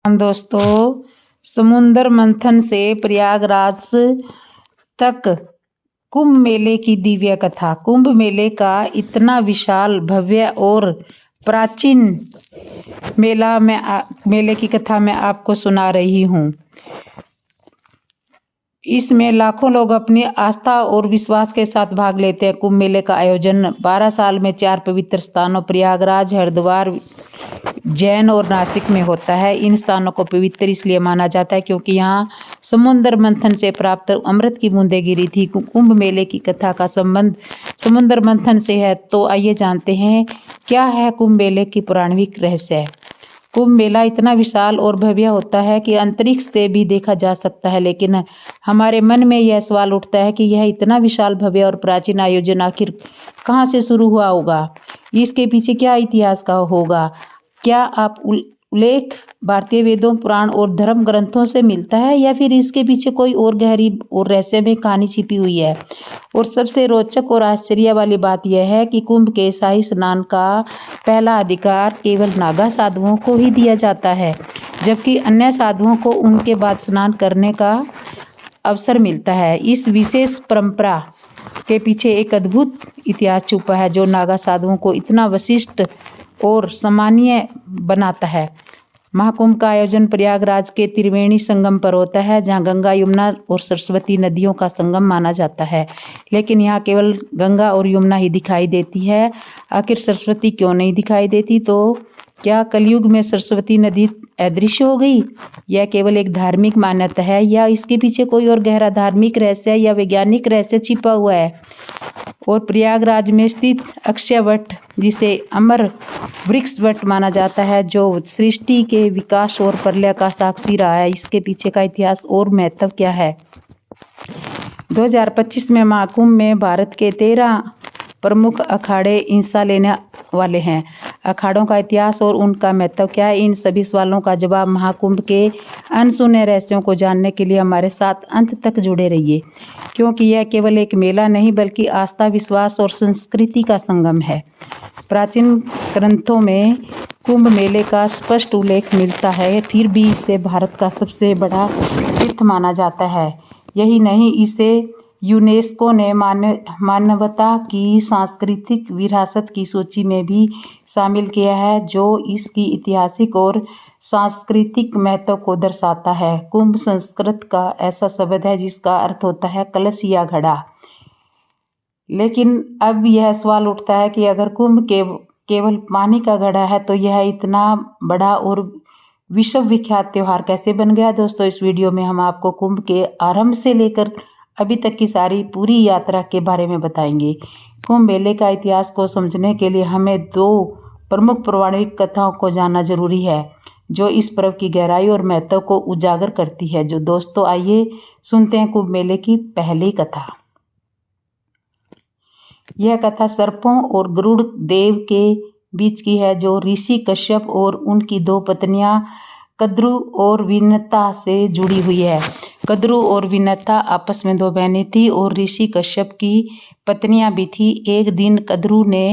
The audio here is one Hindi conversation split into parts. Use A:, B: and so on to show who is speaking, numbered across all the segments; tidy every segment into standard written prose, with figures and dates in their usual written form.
A: हम दोस्तों, समुद्र मंथन से प्रयागराज तक कुंभ मेले की दिव्य कथा। कुंभ मेले का इतना विशाल, भव्य और प्राचीन मेले की कथा मैं आपको सुना रही हूँ। इसमें लाखों लोग अपनी आस्था और विश्वास के साथ भाग लेते हैं। कुंभ मेले का आयोजन 12 साल में 4 पवित्र स्थानों प्रयागराज, हरिद्वार, जैन और नासिक में होता है। इन स्थानों को पवित्र इसलिए माना जाता है क्योंकि यहाँ समुद्र मंथन से प्राप्त अमृत की बूंदें गिरी थी। कुंभ मेले की कथा का संबंध समुद्र मंथन से है, तो आइए जानते हैं क्या है कुंभ मेले की पौराणिक रहस्य। कुंभ मेला इतना विशाल और भव्य होता है कि अंतरिक्ष से भी देखा जा सकता है, लेकिन हमारे मन में यह सवाल उठता है कि यह इतना विशाल, भव्य और प्राचीन आयोजन आखिर कहाँ से शुरू हुआ होगा। इसके पीछे क्या इतिहास का होगा। क्या आप उल्लेख भारतीय वेदों, पुराण और धर्म ग्रंथों से मिलता है, या फिर इसके पीछे कोई और गहरी और रहस्यमय कहानी छिपी हुई है। और सबसे रोचक और आश्चर्य वाली बात यह है कि कुंभ के शाही स्नान का पहला अधिकार केवल नागा साधुओं को ही दिया जाता है, जबकि अन्य साधुओं को उनके बाद स्नान करने का अवसर मिलता है। इस विशेष परंपरा के पीछे एक अद्भुत इतिहास छुपा है, जो नागा साधुओं को इतना विशिष्ट और सम्मानीय बनाता है। महाकुंभ का आयोजन प्रयागराज के त्रिवेणी संगम पर होता है, जहां गंगा, यमुना और सरस्वती नदियों का संगम माना जाता है। लेकिन यहाँ केवल गंगा और यमुना ही दिखाई देती है। आखिर सरस्वती क्यों नहीं दिखाई देती? तो क्या कलयुग में सरस्वती नदी अदृश्य हो गई? यह केवल एक धार्मिक मान्यता है, या इसके पीछे कोई और गहरा धार्मिक रहस्य या वैज्ञानिक रहस्य छिपा हुआ है? और प्रयागराज में स्थित अक्षय वट, जिसे अमर वृक्ष वट माना जाता है, जो सृष्टि के विकास और प्रलय का साक्षी रहा है, इसके पीछे का इतिहास और महत्व क्या है। 2025 में महाकुंभ में भारत के 13 प्रमुख अखाड़े हिस्सा लेने वाले हैं। अखाड़ों का इतिहास और उनका महत्व क्या है, इन सभी सवालों का जवाब महाकुंभ के अनसुने रहस्यों को जानने के लिए हमारे साथ अंत तक जुड़े रहिए, क्योंकि यह केवल एक मेला नहीं बल्कि आस्था, विश्वास और संस्कृति का संगम है। प्राचीन ग्रंथों में कुंभ मेले का स्पष्ट उल्लेख मिलता है, फिर भी इसे भारत का सबसे बड़ा तीर्थ माना जाता है। यही नहीं, इसे यूनेस्को ने मानवता की सांस्कृतिक विरासत की सूची में भी शामिल किया है, जो इसकी ऐतिहासिक और सांस्कृतिक महत्व को दर्शाता है। कुंभ संस्कृत का ऐसा शब्द है जिसका अर्थ होता है कलश या घड़ा। लेकिन अब यह सवाल उठता है कि अगर कुंभ केवल पानी का घड़ा है, तो यह इतना बड़ा और विश्व विख्यात त्योहार कैसे बन गया। दोस्तों, इस वीडियो में हम आपको कुंभ के आरंभ से लेकर अभी तक की सारी पूरी यात्रा के बारे में बताएंगे। कुंभ मेले का इतिहास को समझने के लिए हमें 2 प्रमुख पौराणिक कथाओं को जानना जरूरी है, जो इस पर्व की गहराई और महत्व को उजागर करती है। जो दोस्तों, आइए सुनते हैं कुंभ मेले की पहली कथा। यह कथा सर्पों और गरुड़ देव के बीच की है, जो ऋषि कश्यप और उनकी 2 पत्नियां कद्रु और विनता से जुड़ी हुई है। कद्रु और विनता आपस में 2 बहनें थी और ऋषि कश्यप की पत्नियां भी थी। एक दिन कद्रु ने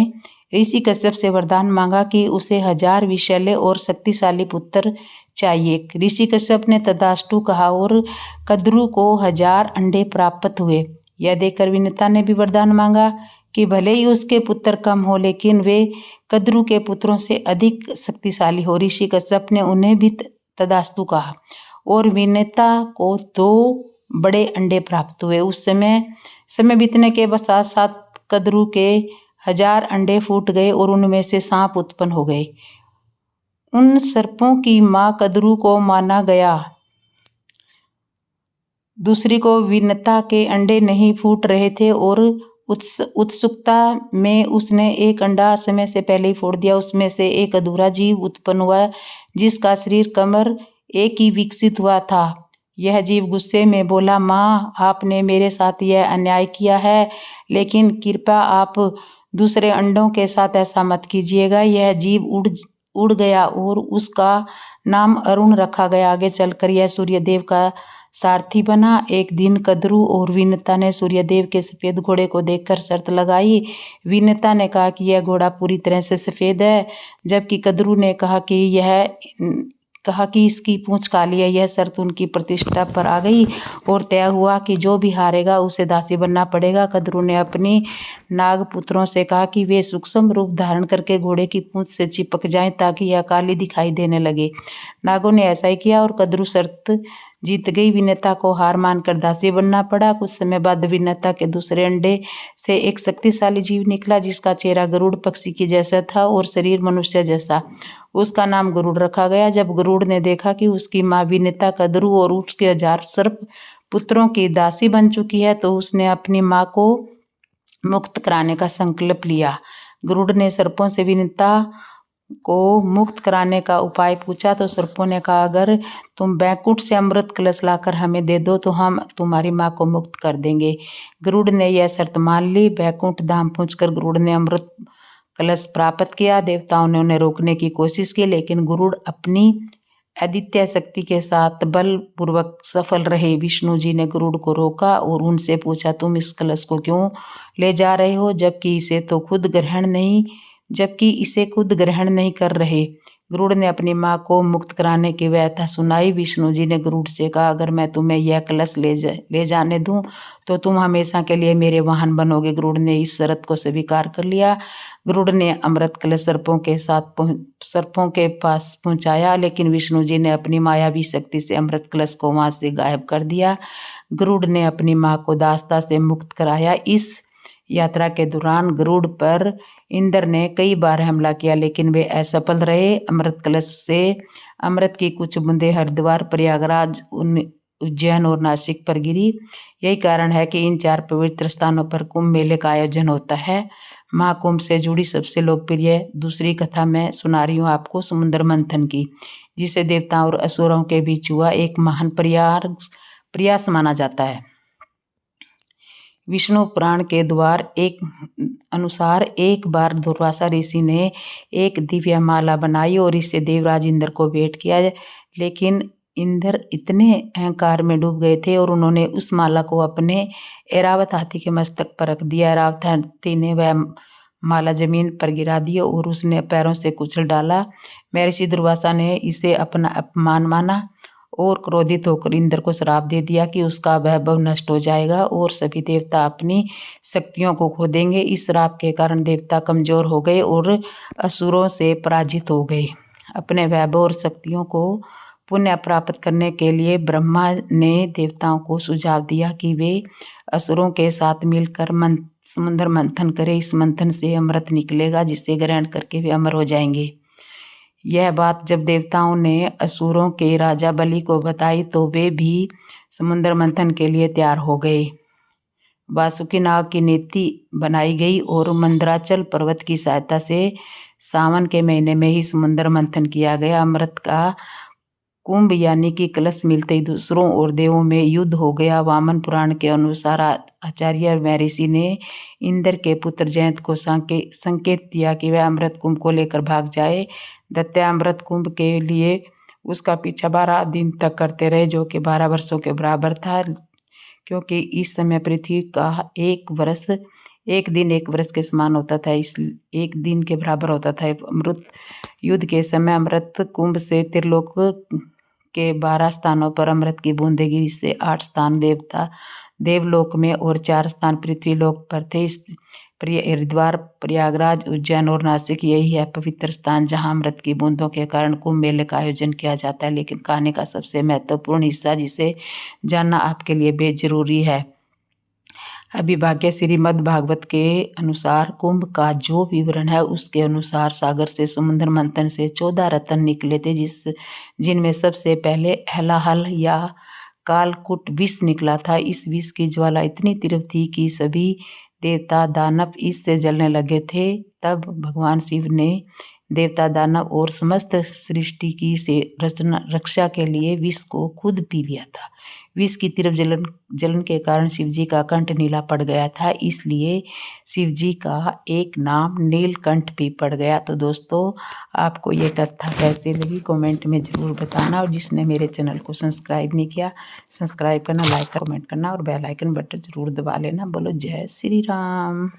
A: ऋषि कश्यप से वरदान मांगा कि उसे 1000 विषैले और शक्तिशाली पुत्र चाहिए। ऋषि कश्यप ने तथास्तु कहा और कद्रु को 1000 अंडे प्राप्त हुए। यह देखकर विनता ने भी वरदान मांगा कि भले ही उसके पुत्र कम हो, लेकिन वे कद्रु के पुत्रों से अधिक शक्तिशाली हो। ऋषि कश्यप ने उन्हें भी तथास्तु कहा और विनता को 2 बड़े अंडे प्राप्त हुए। उस समय बीतने के साथ साथ कद्रु के 1000 अंडे फूट गए और उनमें से सांप उत्पन्न हो गए। उन सर्पों की मां कद्रु को माना गया। दूसरी को विनता के अंडे नहीं फूट रहे थे और उत्सुकता में उसने एक अंडा समय से पहले ही फोड़ दिया। उसमें से एक अधूरा जीव उत्पन्न हुआ, जिसका शरीर कमर एक ही विकसित हुआ था। यह जीव गुस्से में बोला, माँ, आपने मेरे साथ यह अन्याय किया है, लेकिन कृपया आप दूसरे अंडों के साथ ऐसा मत कीजिएगा। यह जीव उड़ गया और उसका नाम अरुण रखा गया। आगे चलकर यह सूर्यदेव का सारथी बना। एक दिन कद्रु और विनता ने सूर्यदेव के सफेद घोड़े को देखकर शर्त लगाई। विनता ने कहा कि यह घोड़ा पूरी तरह से सफेद है, जबकि कद्रु ने कहा कि यह कहा कि इसकी पूंछ काली है। यह शर्त उनकी प्रतिष्ठा पर आ गई और तय हुआ कि जो भी हारेगा उसे दासी बनना पड़ेगा। कद्रू ने अपनी नागपुत्रों से कहा कि वे सूक्ष्म रूप धारण करके घोड़े की पूंछ से चिपक जाएं ताकि यह काली दिखाई देने लगे। नागों ने ऐसा ही किया और कद्रू शर्त जीत गई। विनेता को हार मानकर दासी बनना पड़ा। कुछ समय बाद विनेता के दूसरे अंडे से एक शक्तिशाली जीव निकला जिसका चेहरा गरुड़ पक्षी की जैसा था और शरीर मनुष्य जैसा। उसका नाम गरुड़ रखा गया। जब गरुड़ ने देखा कि उसकी माँ विनेता, कद्रू और उसके 1000 सर्प पुत्रों की दासी बन चुकी है तो उसने अपनी माँ को मुक्त कराने का संकल्प लिया। गरुड़ ने सर्पों से विनेता को मुक्त कराने का उपाय पूछा तो सर्पों ने कहा, अगर तुम बैकुंठ से अमृत कलश लाकर हमें दे दो तो हम तुम्हारी माँ को मुक्त कर देंगे। गरुड़ ने यह शर्त मान ली। बैकुंठ धाम पहुंचकर गरुड़ ने अमृत कलश प्राप्त किया। देवताओं ने उन्हें रोकने की कोशिश की लेकिन गरुड़ अपनी अद्वितीय शक्ति के साथ बलपूर्वक सफल रहे। विष्णु जी ने गरुड़ को रोका और उनसे पूछा, तुम इस कलश को क्यों ले जा रहे हो जबकि इसे खुद ग्रहण नहीं कर रहे। गरुड़ ने अपनी माँ को मुक्त कराने की व्यथा सुनाई। विष्णु जी ने गरुड़ से कहा, अगर मैं तुम्हें यह कलश ले जाने दूं तो तुम हमेशा के लिए मेरे वाहन बनोगे। गरुड़ ने इस शर्त को स्वीकार कर लिया। गरुड़ ने अमृत कलश सर्पों के पास पहुंचाया लेकिन विष्णु जी ने अपनी मायावी शक्ति से अमृत कलश को वहां से गायब कर दिया। गरुड़ ने अपनी माँ को दास्ता से मुक्त कराया। इस यात्रा के दौरान गरुड़ पर इंद्र ने कई बार हमला किया लेकिन वे असफल रहे। अमृत कलश से अमृत की कुछ बूंदें हरिद्वार, प्रयागराज, उज्जैन और नासिक पर गिरी। यही कारण है कि इन 4 पवित्र स्थानों पर कुंभ मेले का आयोजन होता है। महाकुंभ से जुड़ी सबसे लोकप्रिय दूसरी कथा मैं सुना रही हूँ आपको समुद्र मंथन की, जिसे देवताओं और असुरों के बीच हुआ एक महान प्रयास माना जाता है। विष्णु पुराण के अनुसार एक बार दुर्वासा ऋषि ने एक दिव्य माला बनाई और इसे देवराज इंद्र को भेंट किया लेकिन इंद्र इतने अहंकार में डूब गए थे और उन्होंने उस माला को अपने ऐरावत हाथी के मस्तक पर रख दिया। ऐरावत हाथी ने वह माला जमीन पर गिरा दी और उसने पैरों से कुचल डाला। महर्षि दुर्वासा ने इसे अपना अपमान माना और क्रोधित होकर इंद्र को श्राप दे दिया कि उसका वैभव नष्ट हो जाएगा और सभी देवता अपनी शक्तियों को खो देंगे। इस श्राप के कारण देवता कमजोर हो गए और असुरों से पराजित हो गए। अपने वैभव और शक्तियों को पुनः प्राप्त करने के लिए ब्रह्मा ने देवताओं को सुझाव दिया कि वे असुरों के साथ मिलकर समुद्र मंथन करें। इस मंथन से अमृत निकलेगा जिसे ग्रहण करके वे अमर हो जाएंगे। यह बात जब देवताओं ने असुरों के राजा बलि को बताई तो वे भी समुद्र मंथन के लिए तैयार हो गए। वासुकी नाग की नीति बनाई गई और मंदराचल पर्वत की सहायता से सावन के महीने में ही समुद्र मंथन किया गया। अमृत का कुंभ यानी कि कलश मिलते ही दूसरों और देवों में युद्ध हो गया। वामन पुराण के अनुसार आचार्य महर्षि ने इंद्र के पुत्र जयंत को संकेत दिया कि वह अमृत कुंभ को लेकर भाग जाए। दैत्य अमृत कुंभ के लिए उसका पीछा 12 दिन तक करते रहे जो कि 12 वर्षों के बराबर था, क्योंकि इस समय पृथ्वी का एक दिन एक वर्ष के समान होता था, इस एक दिन के बराबर होता था। अमृत युद्ध के समय अमृत कुंभ से त्रिलोक के 12 स्थानों पर अमृत की बूंदें गिरी। से 8 स्थान देवलोक में और 4 स्थान पृथ्वीलोक पर थे। हरिद्वार, प्रयागराज, उज्जैन और नासिक यही है पवित्र स्थान जहां अमृत की बूंदों के कारण कुंभ मेले का आयोजन किया जाता है। लेकिन कहानी का सबसे महत्वपूर्ण हिस्सा जिसे जानना आपके लिए बेहद जरूरी है। अभिभाग्य श्रीमद् भागवत के अनुसार कुंभ का जो विवरण है उसके अनुसार सागर से समुद्र मंथन से 14 रत्न निकले थे जिनमें सबसे पहले हलाहल या कालकूट विष निकला था। इस विष की ज्वाला इतनी तीव्र थी कि सभी देवता दानव इससे जलने लगे थे। तब भगवान शिव ने देवता दानव और समस्त सृष्टि की रक्षा के लिए विष को खुद पी लिया था। विष की तीव्र जलन के कारण शिवजी का कंठ नीला पड़ गया था, इसलिए शिवजी का एक नाम नीलकंठ भी पड़ गया। तो दोस्तों, आपको ये कथा कैसी लगी कमेंट में ज़रूर बताना, और जिसने मेरे चैनल को सब्सक्राइब नहीं किया सब्सक्राइब करना, लाइक कमेंट करना और बेल आइकन बटन ज़रूर दबा लेना। बोलो जय श्री राम।